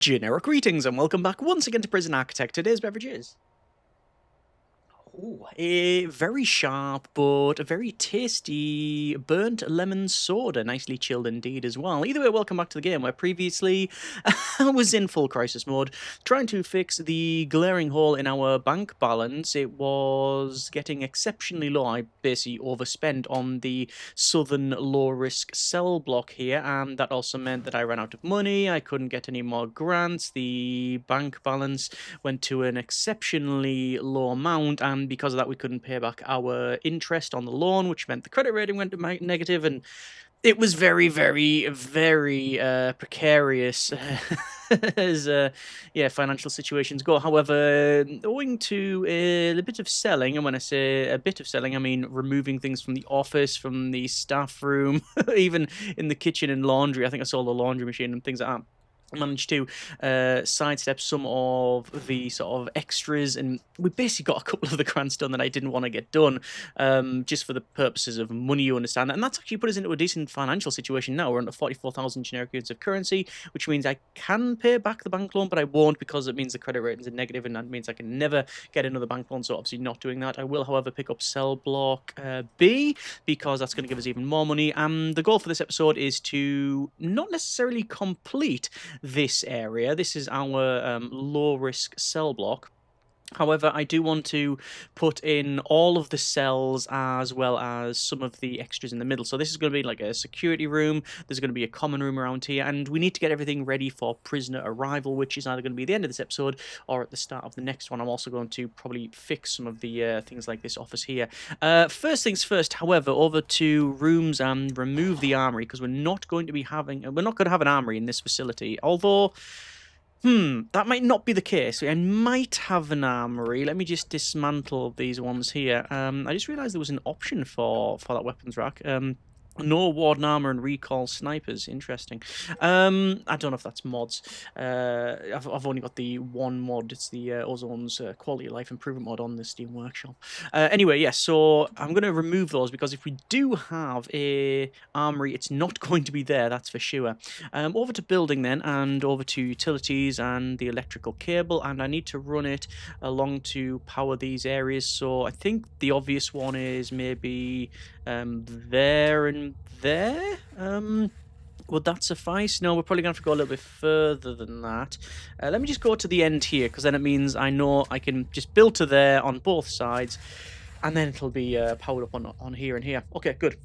Generic greetings and welcome back once again to Prison Architect. Today's beverage is a very sharp but a very tasty burnt lemon soda, nicely chilled indeed as well. Either way, welcome back to the game where previously I was in full crisis mode trying to fix the glaring hole in our bank balance. It was getting exceptionally low. I basically overspent on the southern low risk cell block here, and that also meant that I ran out of money. I couldn't get any more grants. The bank balance went to an exceptionally low amount, and because of that we couldn't pay back our interest on the loan, which meant the credit rating went to negative, and it was very, very, very precarious as financial situations go. However, owing to a bit of selling, and when I say a bit of selling, I mean removing things from the office, from the staff room, even in the kitchen and laundry. I think I sold a laundry machine and things like that. Managed to sidestep some of the sort of extras, and we basically got a couple of the grants done that I didn't want to get done, just for the purposes of money, you understand. And that's actually put us into a decent financial situation now. We're under 44,000 generic units of currency, which means I can pay back the bank loan, but I won't, because it means the credit ratings are negative, and that means I can never get another bank loan, so obviously not doing that. I will, however, pick up cell block B, because that's going to give us even more money, and the goal for this episode is to not necessarily complete this area. This is our low risk cell block. However, I do want to put in all of the cells as well as some of the extras in the middle. So this is going to be like a security room. There's going to be a common room around here, and we need to get everything ready for prisoner arrival, which is either going to be the end of this episode or at the start of the next one. I'm also going to probably fix some of the things like this office here. First things first, however, over to rooms and remove the armory, because we're not going to have an armory in this facility, although that might not be the case. I might have an armory. Let me just dismantle these ones here. I just realised there was an option for that weapons rack. No warden armor and recall snipers. Interesting. I don't know if that's mods. I've only got the one mod. It's the Ozone's quality of life improvement mod on the Steam Workshop. Anyway, yes. So I'm going to remove those, because if we do have a armory, it's not going to be there. That's for sure. Over to building then, and over to utilities and the electrical cable, and I need to run it along to power these areas. So I think the obvious one is maybe there and there. Would that suffice? No, we're probably going to have to go a little bit further than that. Let me just go to the end here, because then it means I know I can just build to there on both sides, and then it'll be powered up on here and here. Okay, good.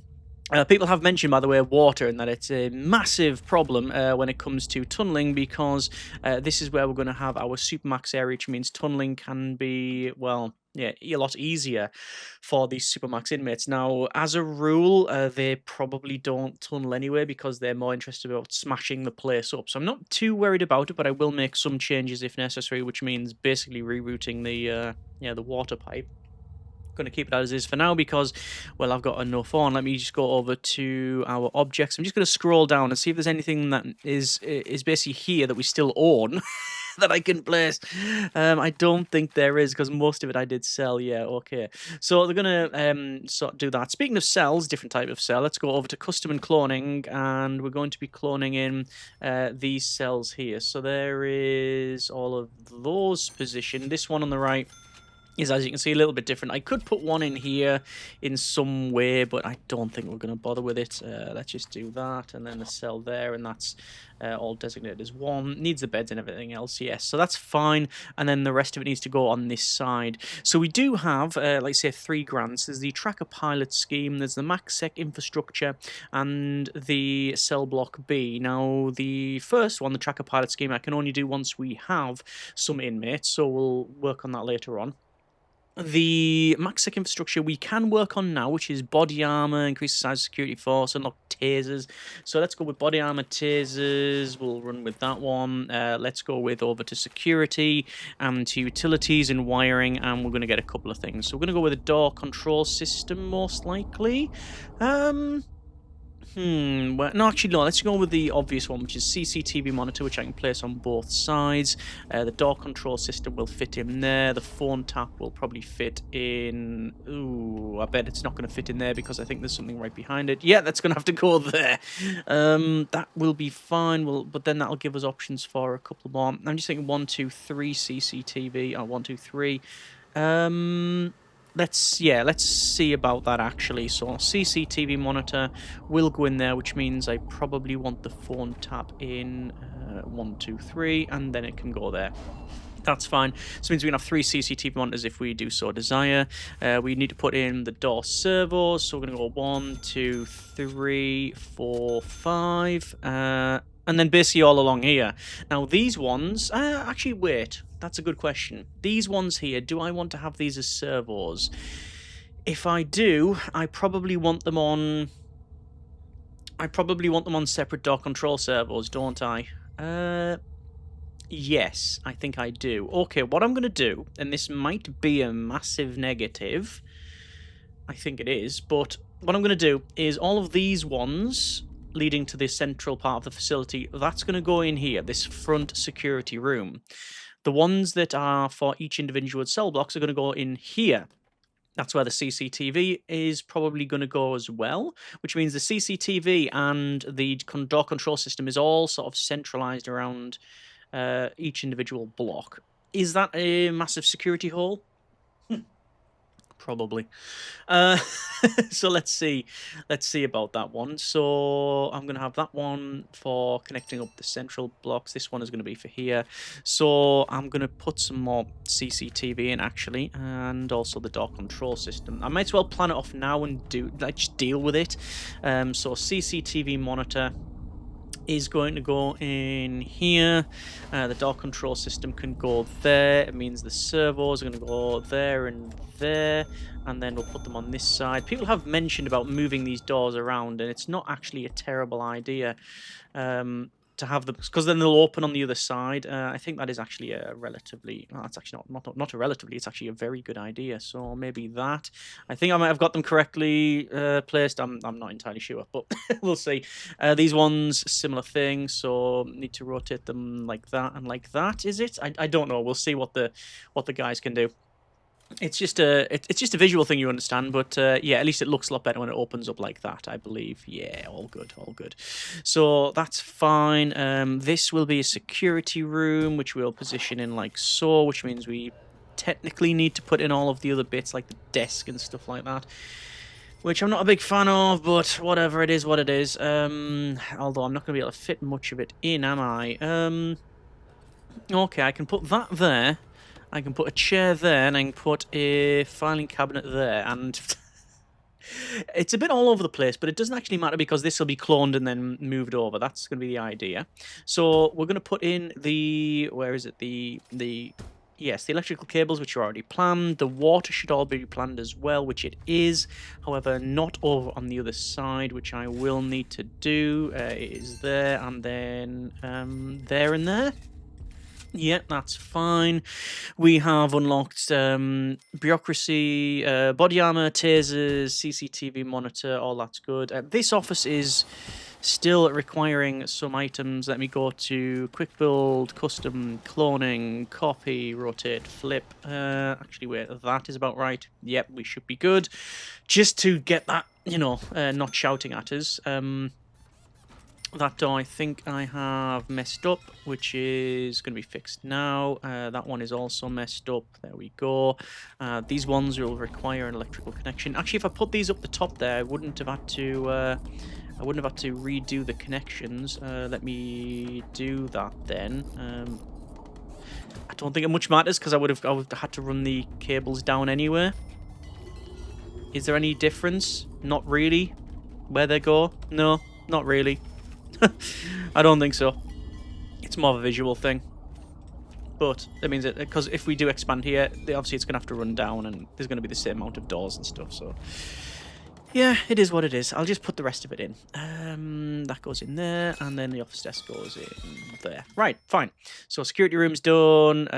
People have mentioned, by the way, water, and that it's a massive problem when it comes to tunneling, because this is where we're going to have our supermax area, which means tunneling can be, well, yeah, a lot easier for these supermax inmates. Now, as a rule, they probably don't tunnel anyway, because they're more interested about smashing the place up. So I'm not too worried about it, but I will make some changes if necessary, which means basically rerouting the water pipe. Going to keep it as is for now, because, well, I've got enough on. Let me just go over to our objects. I'm just going to scroll down and see if there's anything that is basically here that we still own that I can place. I don't think there is, because most of it I did sell. Yeah, okay. So they're going to sort of do that. Speaking of cells, different type of cell, let's go over to custom and cloning, and we're going to be cloning in these cells here. So there is all of those positioned. This one on the right is, as you can see, a little bit different. I could put one in here in some way, but I don't think we're going to bother with it. Let's just do that, and then the cell there, and that's all designated as one. Needs the beds and everything else, yes, so that's fine, and then the rest of it needs to go on this side. So we do have, like say, 3 grants. There's the tracker pilot scheme, there's the MaxSec infrastructure, and the cell block B. Now, the first one, the tracker pilot scheme, I can only do once we have some inmates, so we'll work on that later on. The MaxSec infrastructure we can work on now, which is body armor, increase the size of security force, unlock tasers. So let's go with body armor, tasers. We'll run with that one. Let's go with over to security and to utilities and wiring, and we're going to get a couple of things. So we're going to go with a door control system, most likely. Well, no, actually, no. Let's go with the obvious one, which is CCTV monitor, which I can place on both sides. The door control system will fit in there. The phone tap will probably fit in. Ooh, I bet it's not going to fit in there because I think there's something right behind it. Yeah, that's going to have to go there. That will be fine. But then that'll give us options for a couple more. I'm just thinking 1, 2, 3 CCTV. 1, 2, 3. Let's see about that actually. So CCTV monitor will go in there, which means I probably want the phone tap in 1, 2, 3, and then it can go there. That's fine. So it means we can have 3 CCTV monitors if we do so desire. We need to put in the door servos. So we're going to go 1, 2, 3, 4, 5. And then basically all along here. Now these ones, actually wait, that's a good question. These ones here, do I want to have these as servos? If I do, I probably want them on separate door control servos, don't I? Yes, I think I do. Okay, what I'm going to do, and this might be a massive negative, I think it is, but what I'm going to do is all of these ones leading to the central part of the facility, that's going to go in here, this front security room. The ones that are for each individual cell blocks are going to go in here. That's where the CCTV is probably going to go as well, which means the CCTV and the door control system is all sort of centralized around each individual block. Is that a massive security hole? Probably. So let's see about that one. So I'm going to have that one for connecting up the central blocks. This one is going to be for here. So I'm going to put some more CCTV in actually, and also the door control system. I might as well plan it off now and just deal with it. So CCTV monitor is going to go in here. The door control system can go there. It means the servos are going to go there and there, and then we'll put them on this side. People have mentioned about moving these doors around, and it's not actually a terrible idea to have them, because then they'll open on the other side. I think that is actually a relatively, well, that's actually not a relatively, it's actually a very good idea. So maybe that. I think I might have got them correctly placed. I'm not entirely sure, but we'll see. These ones, similar thing. So need to rotate them like that and like that. Is it? I don't know. We'll see what the guys can do. It's just a visual thing, you understand, but yeah, at least it looks a lot better when it opens up like that, I believe. Yeah, all good. So that's fine. This will be a security room, which we'll position in like so, which means we technically need to put in all of the other bits like the desk and stuff like that, which I'm not a big fan of, but whatever, it is what it is. Although I'm not going to be able to fit much of it in, am I? Okay, I can put that there. I can put a chair there, and I can put a filing cabinet there, and it's a bit all over the place, but it doesn't actually matter because this will be cloned and then moved over. That's going to be the idea. So we're going to put in the, where is it? Yes, the electrical cables, which are already planned. The water should all be planned as well, which it is. However, not over on the other side, which I will need to do. It is there, and then there and there. Yeah, that's fine. We have unlocked bureaucracy, body armor, tasers, CCTV monitor, all that's good. This office is still requiring some items. Let me go to quick build, custom, cloning, copy, rotate, flip. Actually, wait, that is about right. Yep, we should be good. Just to get that, not shouting at us. That door I think I have messed up, which is going to be fixed now. That one is also messed up. There we go. These ones will require an electrical connection. Actually, if I put these up the top there, I wouldn't have had to redo the connections. Let me do that then. I don't think it much matters because I would have had to run the cables down anyway. Is there any difference? Not really. Where they go? No, not really. I don't think so. It's more of a visual thing. But that means that, because if we do expand here, obviously it's going to have to run down and there's going to be the same amount of doors and stuff. So yeah, it is what it is. I'll just put the rest of it in. That goes in there, and then the office desk goes in there. Right, fine. So security room's done.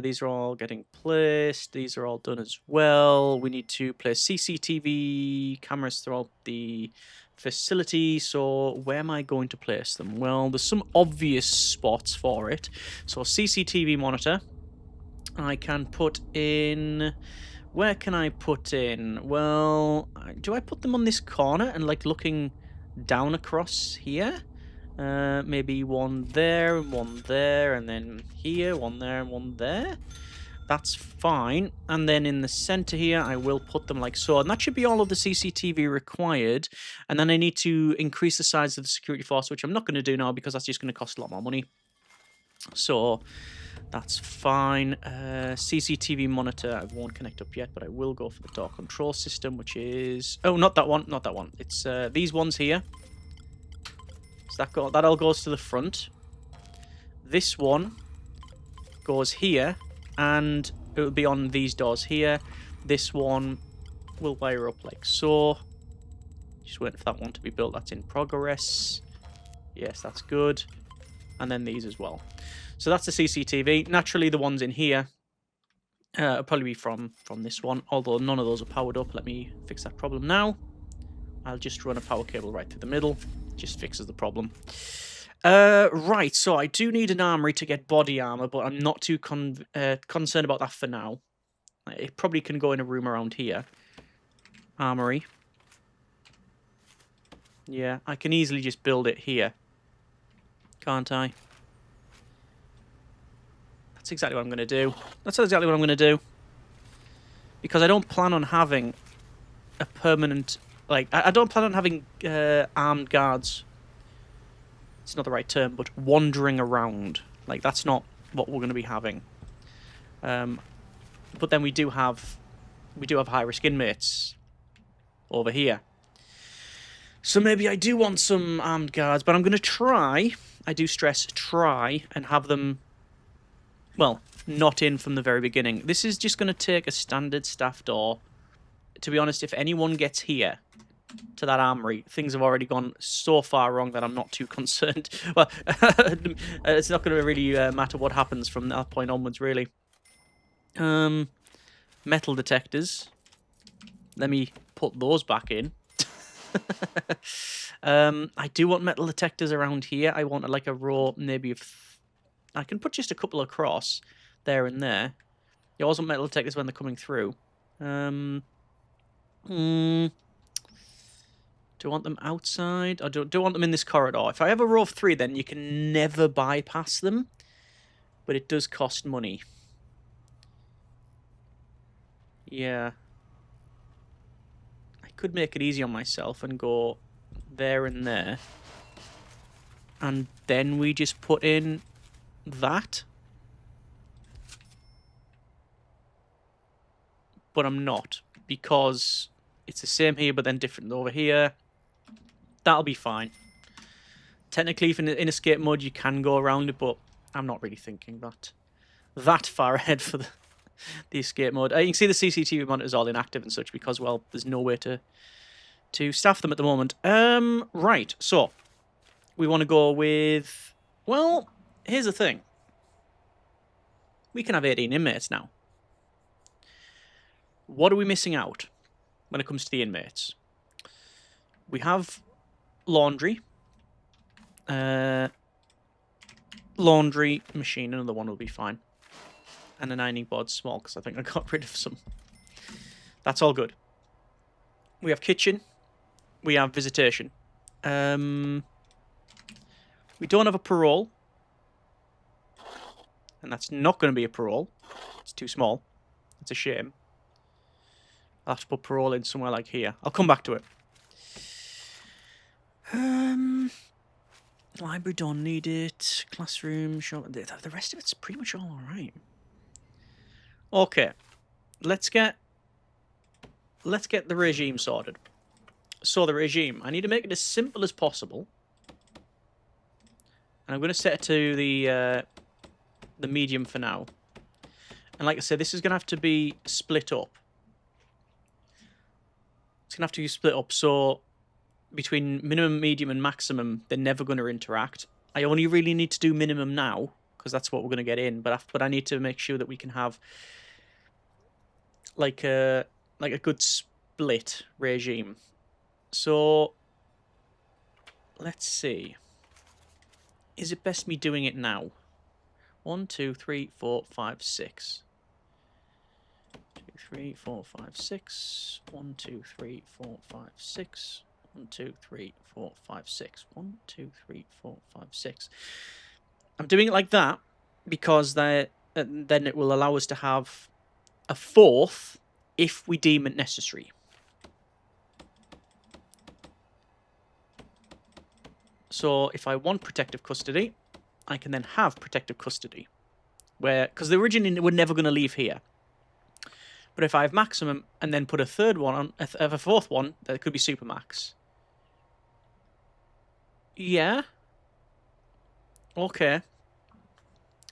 These are all getting placed. These are all done as well. We need to place CCTV cameras throughout the facility. So where am I going to place them? Well, there's some obvious spots for it. So CCTV monitor. I can put in... Where can I put in? Well, do I put them on this corner and like looking down across here? Maybe one there, and then here, one there, and one there. That's fine. And then in the center here, I will put them like so. And that should be all of the CCTV required. And then I need to increase the size of the security force, which I'm not going to do now because that's just going to cost a lot more money. So that's fine. CCTV monitor, I won't connect up yet, but I will go for the door control system, which is... Oh, not that one, not that one. It's these ones here. So that all goes to the front. This one goes here, and it will be on these doors here. This one will wire up like so. Just waiting for that one to be built. That's in progress. Yes, that's good. And then these as well. So that's the CCTV. Naturally, the ones in here will probably be from this one, although none of those are powered up. Let me fix that problem now. I'll just run a power cable right through the middle. Just fixes the problem. Right, so I do need an armory to get body armor, but I'm not too concerned about that for now. It probably can go in a room around here. Armory. Yeah, I can easily just build it here. Can't I? That's exactly what I'm going to do. That's exactly what I'm going to do. Because I don't plan on having a permanent... Like, I don't plan on having armed guards. It's not the right term, but wandering around. Like, that's not what we're going to be having. But then we do have high-risk inmates over here. So maybe I do want some armed guards, but I'm going to try, I do stress try, and have them, well, not in from the very beginning. This is just going to take a standard staff door. To be honest, if anyone gets here to that armory, things have already gone so far wrong that I'm not too concerned. Well, it's not going to really matter what happens from that point onwards, really. Metal detectors. Let me put those back in. I do want metal detectors around here. I want like a row, maybe of... I can put just a couple across there and there. You also want metal detectors when they're coming through. Do I want them outside? Or do I want them in this corridor? If I have a row of 3, then you can never bypass them. But it does cost money. Yeah. I could make it easy on myself and go there and there. And then we just put in that. But I'm not. Because it's the same here, but then different over here. That'll be fine. Technically, if in escape mode, you can go around it, but I'm not really thinking that far ahead for the escape mode. You can see the CCTV monitors all inactive and such because, well, there's no way to staff them at the moment. Right, so we want to go with... Well, here's the thing. We can have 18 inmates now. What are we missing out when it comes to the inmates? We have laundry. Laundry machine, another one will be fine. And an ironing board small, because I think I got rid of some. That's all good. We have kitchen. We have visitation. We don't have a parole. And that's not going to be a parole. It's too small. It's a shame. I'll have to put parole in somewhere like here. I'll come back to it. Library, don't need it. Classroom, shop. The rest of it's pretty much all alright. Okay. Let's get the regime sorted. So the regime, I need to make it as simple as possible. And I'm going to set it to the medium for now. And like I said, this is going to have to be split up. It's going to have to be split up, so between minimum, medium, and maximum, they're never going to interact. I only really need to do minimum now, because that's what we're going to get in, but I need to make sure that we can have like a good split regime. So let's see. Is it best me doing it now? 1, 2, 3, 4, 5, 6. 2, 3, 4, 5, 6. 1, 2, 3, 4, 5, 6. 1, 2, 3, 4, 5, 6. 1, 2, 3, 4, 5, 6. I'm doing it like that because then it will allow us to have a fourth if we deem it necessary. So if I want protective custody, I can then have protective custody. Because originally we're never going to leave here. But if I have maximum and then put a third one on, a fourth one, that could be supermax. Yeah. Okay.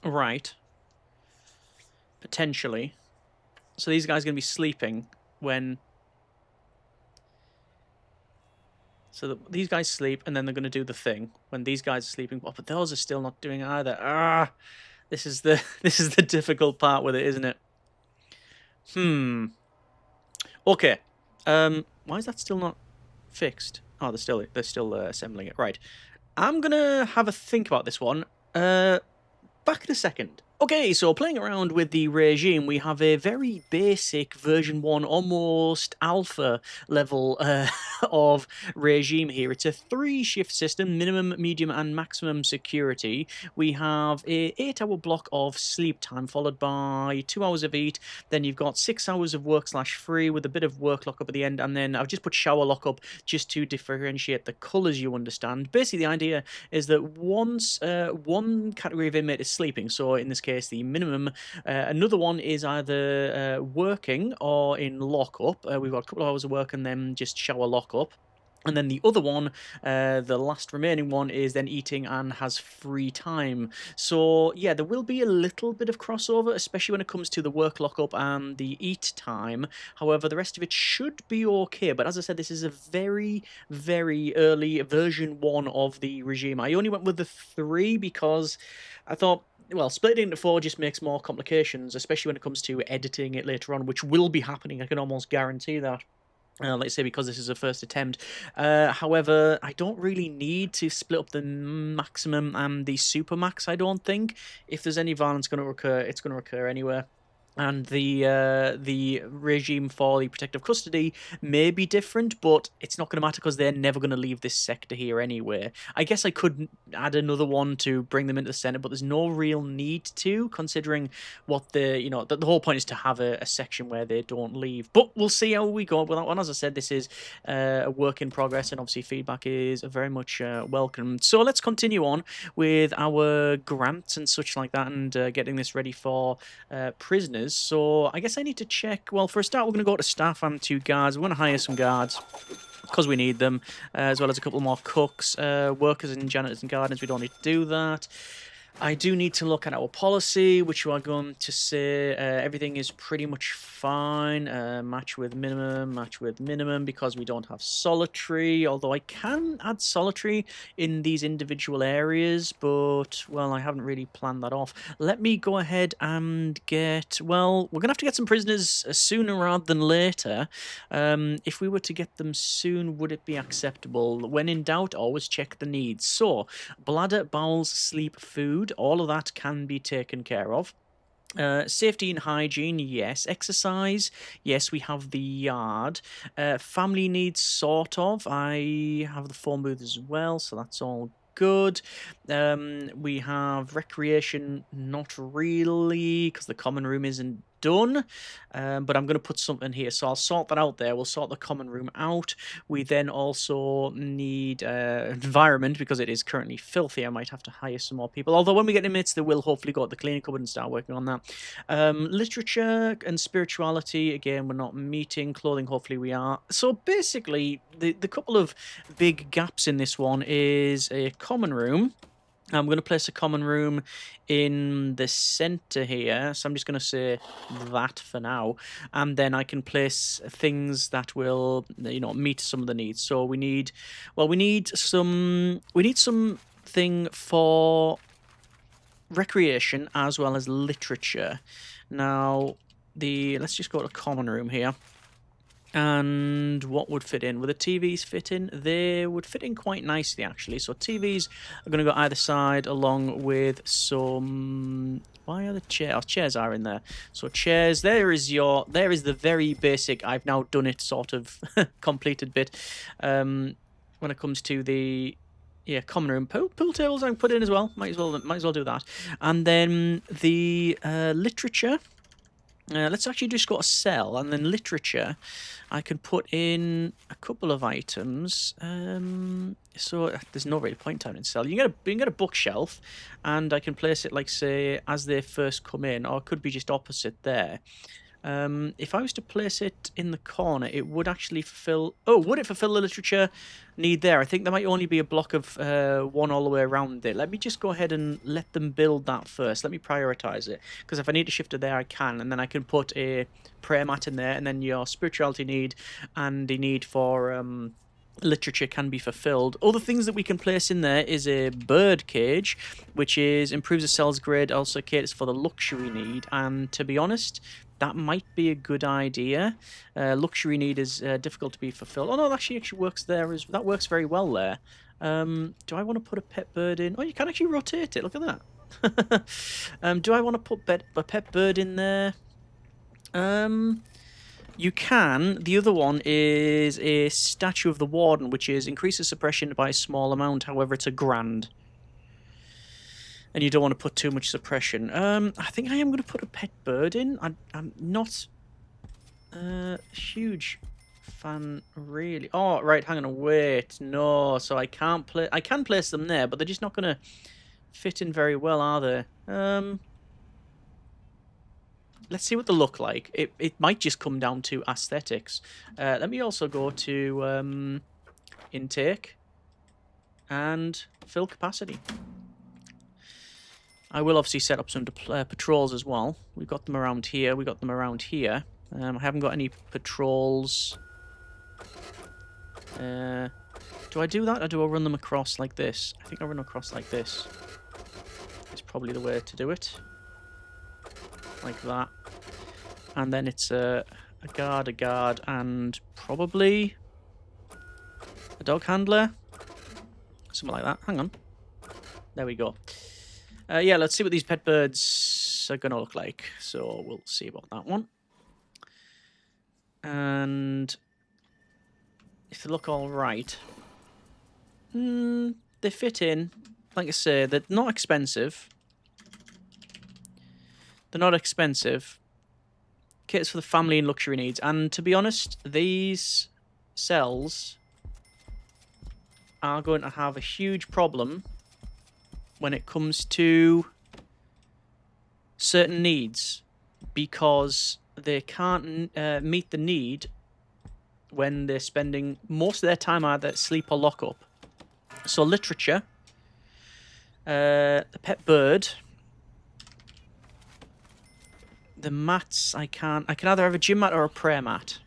Right. Potentially. So these guys are going to be sleeping when... So these guys sleep, and then they're going to do the thing when these guys are sleeping. Oh, but those are still not doing it either. Ah, this is the difficult part with it, isn't it? Okay. Why is that still not fixed? Oh, they're still assembling it. Right. I'm gonna have a think about this one. Back in a second. Okay, so playing around with the regime, we have a very basic version 1, almost alpha level of regime here. It's a 3-shift system, minimum, medium, and maximum security. We have a 8-hour block of sleep time, followed by 2 hours of eat. Then you've got 6 hours of work/free with a bit of work lockup at the end, and then I've just put shower lockup just to differentiate the colours, you understand. Basically, the idea is that once one category of inmate is sleeping, so in this case the minimum, another one is either working or in lockup. We've got a couple of hours of work and then just shower lockup. And then the other one, the last remaining one, is then eating and has free time. So, yeah, there will be a little bit of crossover, especially when it comes to the work lockup and the eat time. However, the rest of it should be okay. But as I said, this is a very, very early version 1 of the regime. I only went with the 3 because I thought... Well, splitting it into 4 just makes more complications, especially when it comes to editing it later on, which will be happening. I can almost guarantee that. Let's say because this is a first attempt. However, I don't really need to split up the maximum and the supermax, I don't think. If there's any violence going to occur, it's going to occur anywhere. And the regime for the protective custody may be different, but it's not going to matter because they're never going to leave this sector here anyway. I guess I could add another one to bring them into the center, but there's no real need to, considering what the whole point is to have a section where they don't leave. But we'll see how we go with that one. As I said, this is a work in progress, and obviously feedback is very much welcome. So let's continue on with our grants and such like that, and getting this ready for prisoners. So I guess I need to check. Well, for a start, we're going to go to staff and 2 guards. We want to hire some guards because we need them, as well as a couple more cooks, workers and janitors and gardeners. We don't need to do that. I do need to look at our policy, which we are going to say everything is pretty much fine. Match with minimum, because we don't have solitary, although I can add solitary in these individual areas, but, well, I haven't really planned that off. Let me go ahead and get, well, we're going to have to get some prisoners sooner rather than later. If we were to get them soon, would it be acceptable? When in doubt, always check the needs. So, bladder, bowels, sleep, food, all of that can be taken care of. Safety and hygiene, yes. Exercise, yes, we have the yard. Family needs, sort of. I have the phone booth as well, so that's all good. We have recreation, not really, because the common room isn't done, but I'm going to put something here, so I'll sort that out there. We'll sort the common room out. We then also need environment, because it is currently filthy. I might have to hire some more people, although when we get inmates, they will hopefully go to the cleaning cupboard and start working on that. Literature and spirituality, again, we're not meeting. Clothing, hopefully we are. So basically, the couple of big gaps in this one is a common room. I'm going to place a common room in the center here, so I'm just going to say that for now, and then I can place things that will, meet some of the needs. So we need something for recreation as well as literature. Now, let's just go to common room here. And what would fit in? Would the TVs fit in? They would fit in quite nicely, actually. So TVs are going to go either side, along with some... Why are the chairs? Oh, chairs are in there. So chairs, there is the very basic, I've now done it sort of completed bit. When it comes to the... Yeah, common room. Pool tables I can put in as well. Might as well do that. And then the literature... let's actually just go to sell, and then literature. I can put in a couple of items. So there's no real point in sell. You can get a bookshelf, and I can place it like, say, as they first come in, or it could be just opposite there. If I was to place it in the corner, it would actually fulfill... Oh, would it fulfill the literature need there? I think there might only be a block of one all the way around it. Let me just go ahead and let them build that first. Let me prioritize it. Because if I need to shift it there, I can. And then I can put a prayer mat in there. And then your spirituality need and the need for... literature can be fulfilled. Other things that we can place in there is a bird cage, which improves the cell's grade, also caters for the luxury need. And to be honest, that might be a good idea. Luxury need is difficult to be fulfilled. Oh no, that actually works there. That works very well there. Do I want to put a pet bird in? Oh, you can actually rotate it. Look at that. Do I want to put a pet bird in there? You can. The other one is a statue of the warden, which increases suppression by a small amount. However, it's £1,000. And you don't want to put too much suppression. I think I am going to put a pet bird in. I'm not a huge fan, really. Oh, right, hang on, wait. No, so I can't play... I can place them there, but they're just not going to fit in very well, are they? Let's see what they look like. It might just come down to aesthetics. Let me also go to intake and fill capacity. I will obviously set up some patrols as well. We've got them around here. We got them around here. I haven't got any patrols. Do I do that, or do I run them across like this? I think I run across like this. It's probably the way to do it. Like that. And then it's a guard, and probably a dog handler. Something like that. Hang on. There we go. Yeah, let's see what these pet birds are going to look like. So we'll see about that one. And if they look all right, they fit in. Like I say, they're not expensive. They're not expensive. Kits for the family and luxury needs. And to be honest, these cells are going to have a huge problem when it comes to certain needs, because they can't meet the need when they're spending most of their time either asleep or lock up. So literature, the pet bird, the mats, I can either have a gym mat or a prayer mat.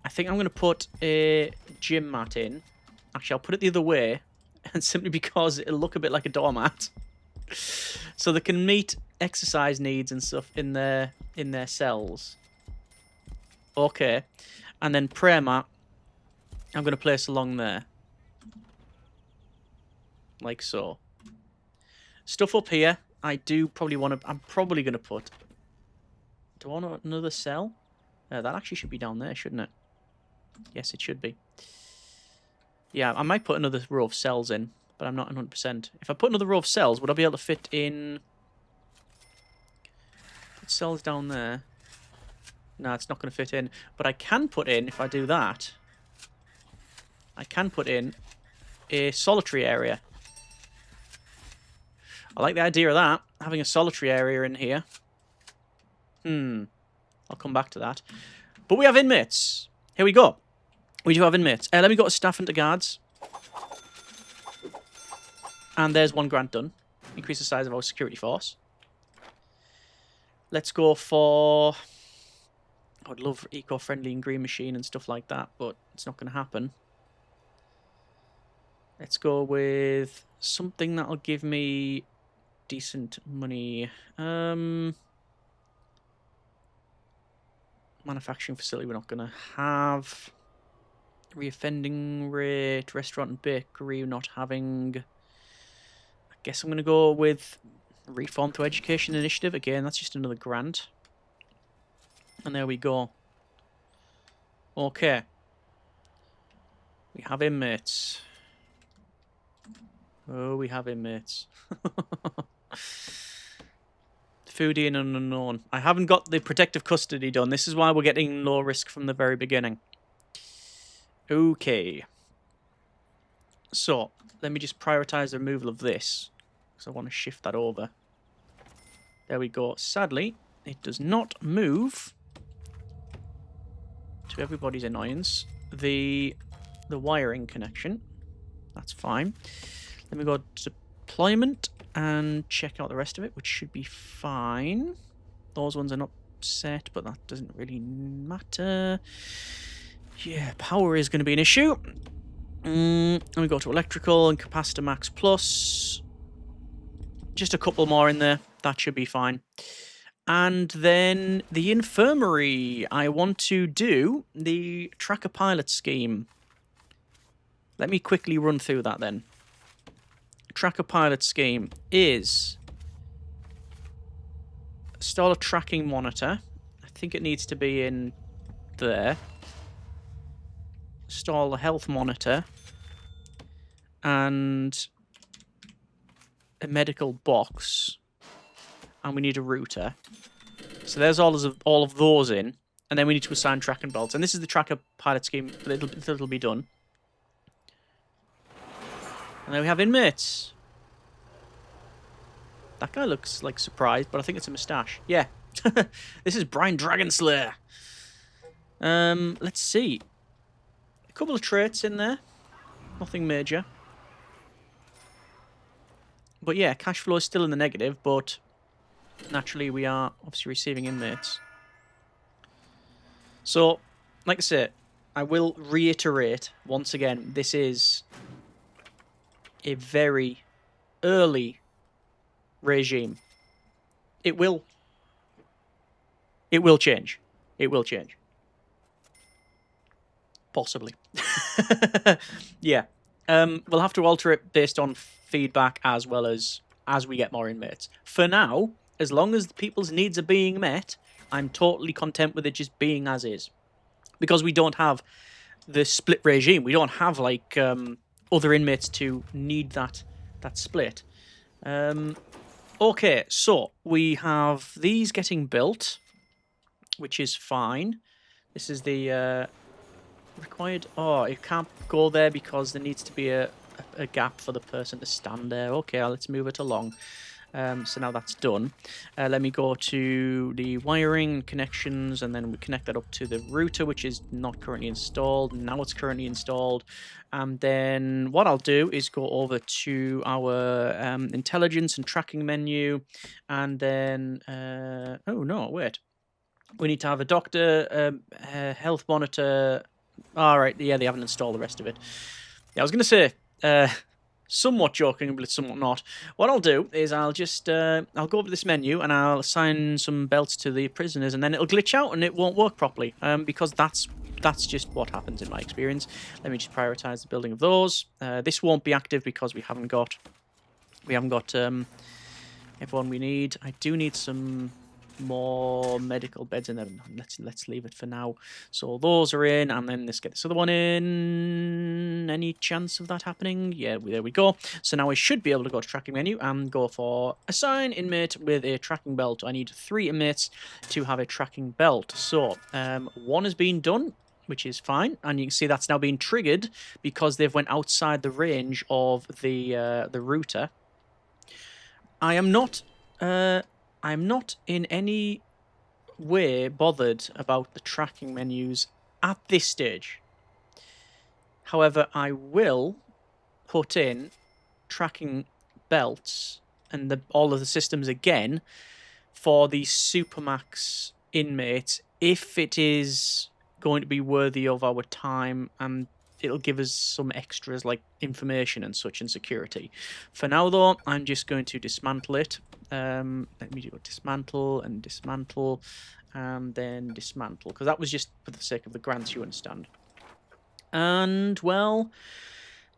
I think I'm going to put a gym mat in. Actually, I'll put it the other way, and simply because it'll look a bit like a doormat. So they can meet exercise needs and stuff in their cells. Okay. And then prayer mat, I'm going to place along there. Like so. Stuff up here, I do probably want to... I'm probably going to put... Do I want another cell? That actually should be down there, shouldn't it? Yes, it should be. Yeah, I might put another row of cells in, but I'm not 100%. If I put another row of cells, would I be able to fit in... Put cells down there. No, it's not going to fit in. But I can put in, if I do that, I can put in a solitary area. I like the idea of that, having a solitary area in here. I'll come back to that. But we have inmates. Here we go. We do have inmates. Let me go to staff and to guards. And there's £1,000 done. Increase the size of our security force. Let's go for... I'd love eco-friendly and green machine and stuff like that, but it's not going to happen. Let's go with something that'll give me decent money. Manufacturing facility we're not going to have. Reoffending rate, restaurant and bakery not having. I guess I'm going to go with Reform to Education Initiative. Again, that's just another grant. And there we go. Okay. We have inmates. Oh, we have inmates. Foodie and unknown. I haven't got the protective custody done. This is why we're getting low risk from the very beginning. Okay. So, let me just prioritize the removal of this. Because I want to shift that over. There we go. Sadly, it does not move, to everybody's annoyance, the wiring connection. That's fine. Let me go to deployment and check out the rest of it, which should be fine. Those ones are not set, but that doesn't really matter. Yeah, power is going to be an issue. Let me go to electrical and capacitor max plus. Just a couple more in there. That should be fine. And then the infirmary. I want to do the tracker pilot scheme. Let me quickly run through that then. Tracker pilot scheme is install a tracking monitor. I think it needs to be in there. Install a health monitor and a medical box, and we need a router. So there's all of those in, and then we need to assign tracking belts. And this is the tracker pilot scheme. It'll be done. And then we have inmates. That guy looks like surprised, but I think it's a moustache. Yeah. This is Brian Dragonslayer. Let's see. A couple of traits in there. Nothing major. But yeah, cash flow is still in the negative, but naturally we are obviously receiving inmates. So, like I said, I will reiterate once again, this is a very early regime. It will change. It will change. Possibly. Yeah. We'll have to alter it based on feedback as well as we get more inmates. For now, as long as people's needs are being met, I'm totally content with it just being as is. Because we don't have the split regime. We don't have, like, other inmates to need that split. Okay, so we have these getting built, which is fine. This is the required... Oh, it can't go there because there needs to be a gap for the person to stand there. Okay, let's move it along. So now that's done. Let me go to the wiring connections, and then we connect that up to the router, which is not currently installed. Now it's currently installed. And then what I'll do is go over to our intelligence and tracking menu, and then... oh, no, wait. We need to have a doctor, health monitor... All right, yeah, they haven't installed the rest of it. Yeah, I was going to say... somewhat joking, but it's somewhat not. What I'll do is I'll just I'll go over to this menu and I'll assign some belts to the prisoners, and then it'll glitch out and it won't work properly. Because that's just what happens in my experience. Let me just prioritize the building of those. This won't be active because we haven't got everyone we need. I do need some more medical beds in there. Let's leave it for now. So those are in, and then let's get this other one in. Any chance of that happening? Yeah, there we go. So now I should be able to go to tracking menu and go for assign inmate with a tracking belt. I need 3 inmates to have a tracking belt. So one has been done, which is fine, and you can see that's now been triggered because they've went outside the range of the router. I'm not in any way bothered about the tracking menus at this stage. However, I will put in tracking belts and all of the systems again for the Supermax inmates if it is going to be worthy of our time, and it'll give us some extras like information and such and security. For now, though, I'm just going to dismantle it. Let me do dismantle and dismantle, and then dismantle, because that was just for the sake of the grants, you understand. And, well,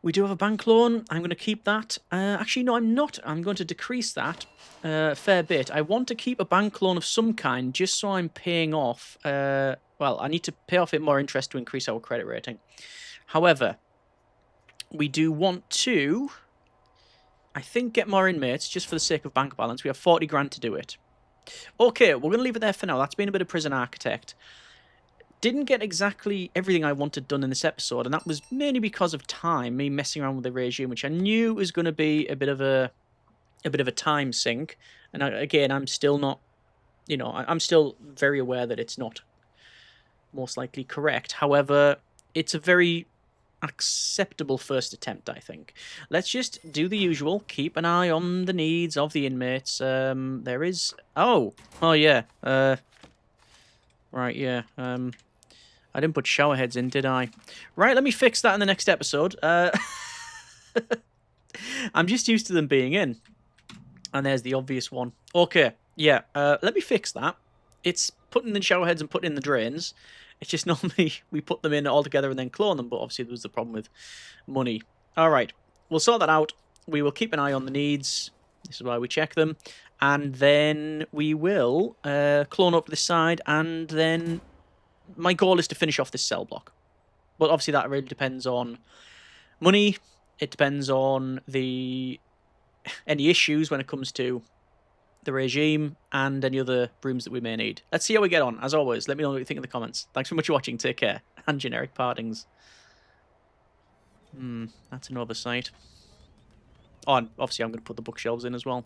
we do have a bank loan. I'm going to keep that. Actually, no, I'm not. I'm going to decrease that a fair bit. I want to keep a bank loan of some kind, just so I'm paying off... well, I need to pay off it more interest to increase our credit rating. However, we do want to, I think, get more inmates, just for the sake of bank balance. We have 40 grand to do it. Okay, we're going to leave it there for now. That's been a bit of Prison Architect. Didn't get exactly everything I wanted done in this episode, and that was mainly because of time, me messing around with the regime, which I knew was going to be a bit of a time sink. And again, I'm still not, you know, I'm still very aware that it's not most likely correct. However, it's a very acceptable first attempt, I think. Let's just do the usual. Keep an eye on the needs of the inmates. There is... Oh, yeah. Right, yeah. I didn't put shower heads in, did I? Right, let me fix that in the next episode. I'm just used to them being in. And there's the obvious one. Okay, yeah. Let me fix that. It's putting in shower heads and putting in the drains. It's just normally we put them in all together and then clone them, but obviously there was the problem with money. All right, we'll sort that out. We will keep an eye on the needs. This is why we check them. And then we will clone up this side, and then my goal is to finish off this cell block. But obviously that really depends on money. It depends on any issues when it comes to the regime and any other rooms that we may need. Let's see how we get on. As always, let me know what you think in the comments. Thanks so much for watching. Take care. And generic partings. That's an oversight. Oh, and obviously I'm going to put the bookshelves in as well.